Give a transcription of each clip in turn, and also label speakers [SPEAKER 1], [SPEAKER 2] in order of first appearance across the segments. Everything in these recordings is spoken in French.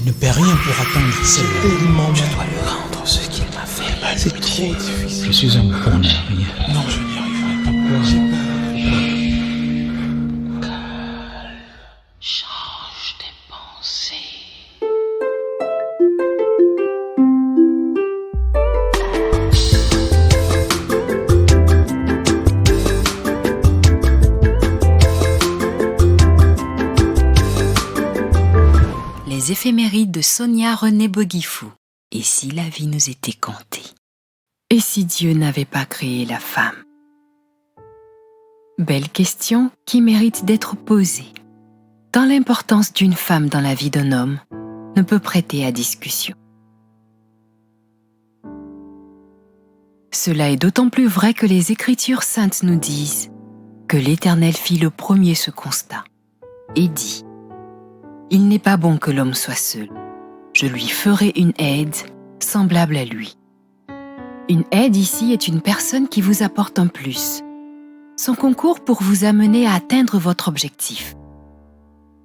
[SPEAKER 1] Elle ne paie rien pour attendre celle-là.
[SPEAKER 2] Je dois lui rendre ce qu'il m'a fait.
[SPEAKER 1] C'est trop difficile. Je suis un pour ne rien.
[SPEAKER 2] Non, je n'y arriverai pas. J'ai peur.
[SPEAKER 3] Change tes pensées. Les éphémérides de Sonia Renée Boguifou. Et si la vie nous était comptée? Et si Dieu n'avait pas créé la femme? Belle question qui mérite d'être posée, tant l'importance d'une femme dans la vie d'un homme ne peut prêter à discussion. Cela est d'autant plus vrai que les Écritures saintes nous disent que l'Éternel fit le premier ce constat et dit: il n'est pas bon que l'homme soit seul. Je lui ferai une aide semblable à lui. Une aide ici est une personne qui vous apporte un plus. Son concours pour vous amener à atteindre votre objectif.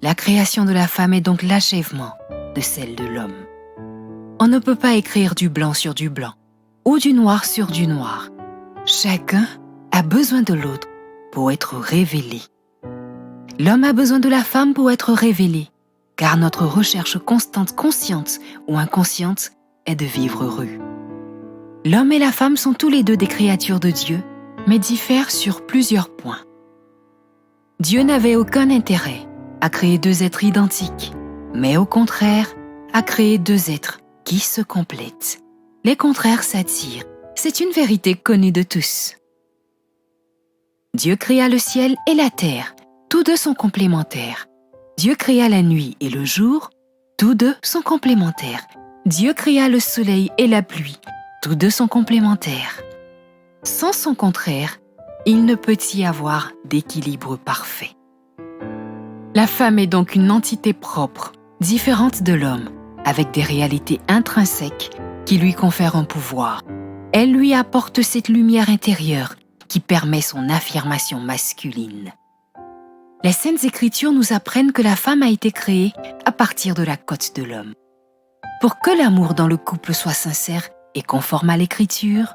[SPEAKER 3] La création de la femme est donc l'achèvement de celle de l'homme. On ne peut pas écrire du blanc sur du blanc ou du noir sur du noir. Chacun a besoin de l'autre pour être révélé. L'homme a besoin de la femme pour être révélé, car notre recherche constante, consciente ou inconsciente, est de vivre heureux. L'homme et la femme sont tous les deux des créatures de Dieu, mais diffèrent sur plusieurs points. Dieu n'avait aucun intérêt à créer deux êtres identiques, mais au contraire, à créer deux êtres qui se complètent. Les contraires s'attirent, c'est une vérité connue de tous. Dieu créa le ciel et la terre, tous deux sont complémentaires. Dieu créa la nuit et le jour, tous deux sont complémentaires. Dieu créa le soleil et la pluie, tous deux sont complémentaires. Sans son contraire, il ne peut y avoir d'équilibre parfait. La femme est donc une entité propre, différente de l'homme, avec des réalités intrinsèques qui lui confèrent un pouvoir. Elle lui apporte cette lumière intérieure qui permet son affirmation masculine. Les Saintes Écritures nous apprennent que la femme a été créée à partir de la côte de l'homme. Pour que l'amour dans le couple soit sincère et conforme à l'Écriture,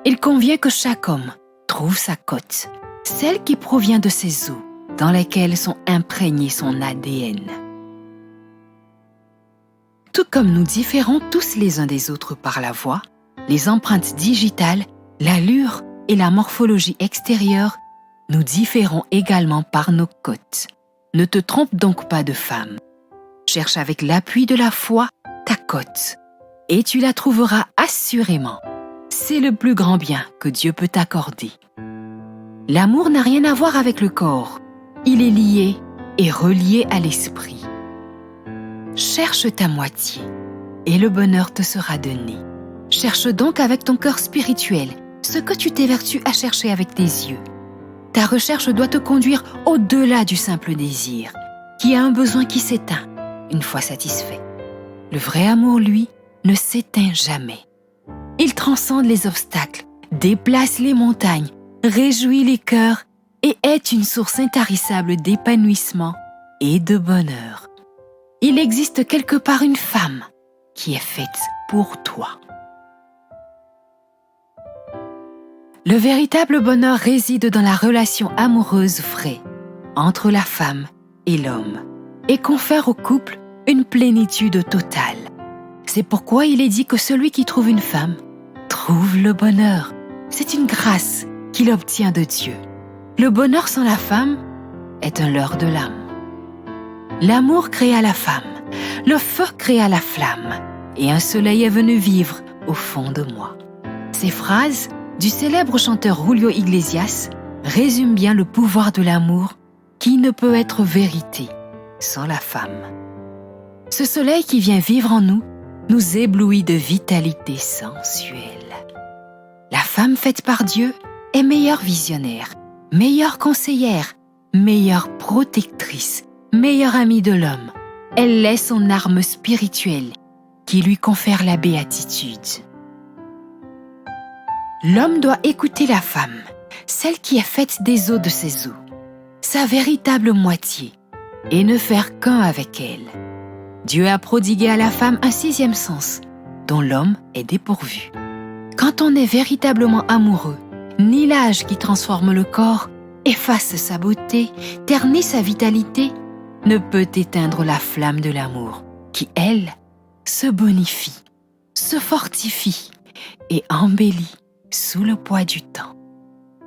[SPEAKER 3] il convient que chaque homme trouve sa côte, celle qui provient de ses os, dans lesquelles sont imprégnés son ADN. Tout comme nous différons tous les uns des autres par la voix, les empreintes digitales, l'allure et la morphologie extérieure, nous différons également par nos côtes. Ne te trompe donc pas de femme. Cherche avec l'appui de la foi ta côte, et tu la trouveras assurément. C'est le plus grand bien que Dieu peut t'accorder. L'amour n'a rien à voir avec le corps. Il est lié et relié à l'esprit. Cherche ta moitié, et le bonheur te sera donné. Cherche donc avec ton cœur spirituel ce que tu t'évertues à chercher avec tes yeux. Ta recherche doit te conduire au-delà du simple désir, qui a un besoin qui s'éteint une fois satisfait. Le vrai amour, lui, ne s'éteint jamais. Il transcende les obstacles, déplace les montagnes, réjouit les cœurs et est une source intarissable d'épanouissement et de bonheur. Il existe quelque part une femme qui est faite pour toi. Le véritable bonheur réside dans la relation amoureuse vraie entre la femme et l'homme et confère au couple une plénitude totale. C'est pourquoi il est dit que celui qui trouve une femme trouve le bonheur. C'est une grâce qu'il obtient de Dieu. Le bonheur sans la femme est un leurre de l'âme. L'amour créa la femme, le feu créa la flamme, et un soleil est venu vivre au fond de moi. Ces phrases du célèbre chanteur Julio Iglesias résument bien le pouvoir de l'amour qui ne peut être vérité sans la femme. Ce soleil qui vient vivre en nous nous éblouit de vitalité sensuelle. La femme faite par Dieu est meilleure visionnaire, meilleure conseillère, meilleure protectrice, meilleure amie de l'homme. Elle est son arme spirituelle qui lui confère la béatitude. L'homme doit écouter la femme, celle qui est faite des os de ses os, sa véritable moitié, et ne faire qu'un avec elle. Dieu a prodigué à la femme un sixième sens, dont l'homme est dépourvu. Quand on est véritablement amoureux, ni l'âge qui transforme le corps, efface sa beauté, ternit sa vitalité, ne peut éteindre la flamme de l'amour, qui, elle, se bonifie, se fortifie et embellit sous le poids du temps.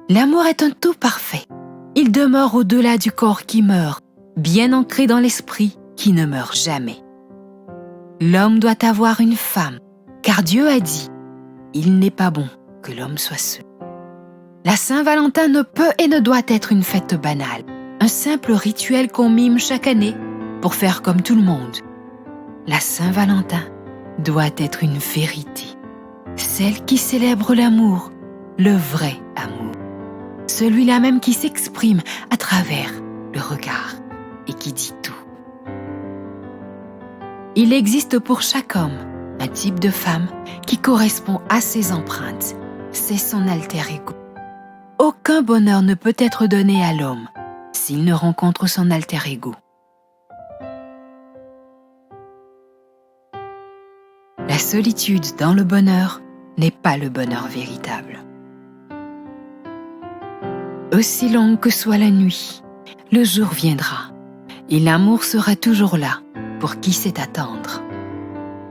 [SPEAKER 3] L'amour est un tout parfait. Il demeure au-delà du corps qui meurt, bien ancré dans l'esprit qui ne meurt jamais. L'homme doit avoir une femme, car Dieu a dit « Il n'est pas bon que l'homme soit seul ». La Saint-Valentin ne peut et ne doit être une fête banale, un simple rituel qu'on mime chaque année pour faire comme tout le monde. La Saint-Valentin doit être une vérité, celle qui célèbre l'amour, le vrai amour, celui-là même qui s'exprime à travers le regard et qui dit tout. Il existe pour chaque homme un type de femme qui correspond à ses empreintes, c'est son alter ego. Aucun bonheur ne peut être donné à l'homme s'il ne rencontre son alter ego. La solitude dans le bonheur n'est pas le bonheur véritable. Aussi longue que soit la nuit, le jour viendra et l'amour sera toujours là pour qui sait attendre.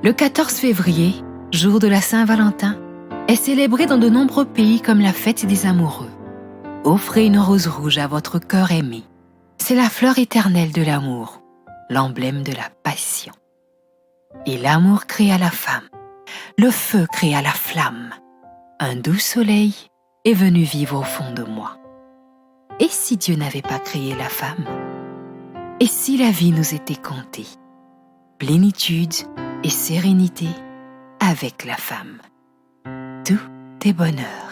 [SPEAKER 3] Le 14 février, jour de la Saint-Valentin, est célébré dans de nombreux pays comme la fête des amoureux. Offrez une rose rouge à votre cœur aimé. C'est la fleur éternelle de l'amour, l'emblème de la passion. Et l'amour créa la femme, le feu créa la flamme. Un doux soleil est venu vivre au fond de moi. Et si Dieu n'avait pas créé la femme? Et si la vie nous était comptée? Plénitude et sérénité avec la femme. Tout est bonheur.